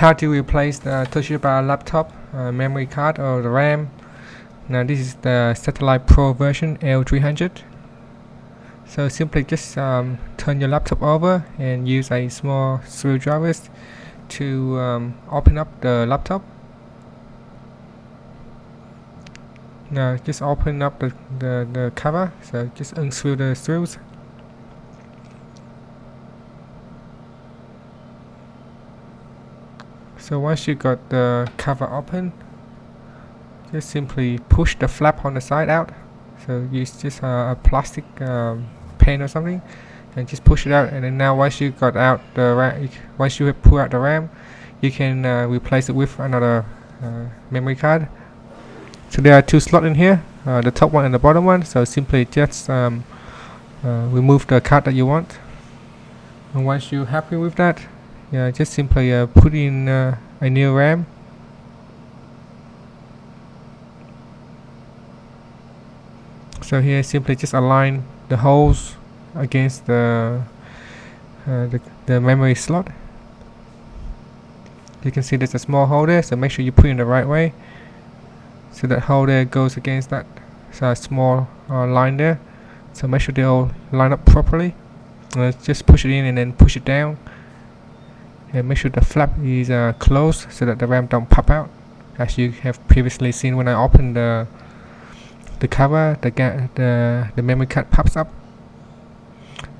how to replace the Toshiba laptop memory card or the RAM. Now this is the Satellite Pro version L300. So simply just turn your laptop over and use a small screwdriver to open up the laptop. Now just open up the cover, so just unscrew the screws. So once you got the cover open, just simply push the flap on the side out. So use just a plastic pen or something and just push it out, and then now once you got out the RAM, once you have pulled out the RAM, you can replace it with another memory card. So there are two slots in here, the top one and the bottom one. So simply just remove the card that you want, and once you're happy with that, just simply put in a new RAM. So here simply just align the holes against the memory slot. You can see there's a small hole there, so make sure you put it in the right way. So that hole there goes against that small line there. So make sure they all line up properly. Just push it in and then push it down. And make sure the flap is closed so that the RAM don't pop out. As you have previously seen when I opened the cover, the memory card pops up.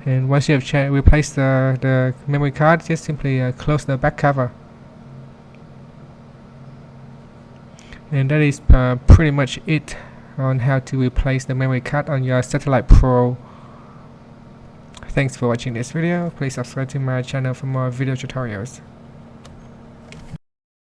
And once you have replaced the memory card, just simply close the back cover. And that is pretty much it on how to replace the memory card on your Satellite Pro. Thanks for watching this video. Please subscribe to my channel for more video tutorials.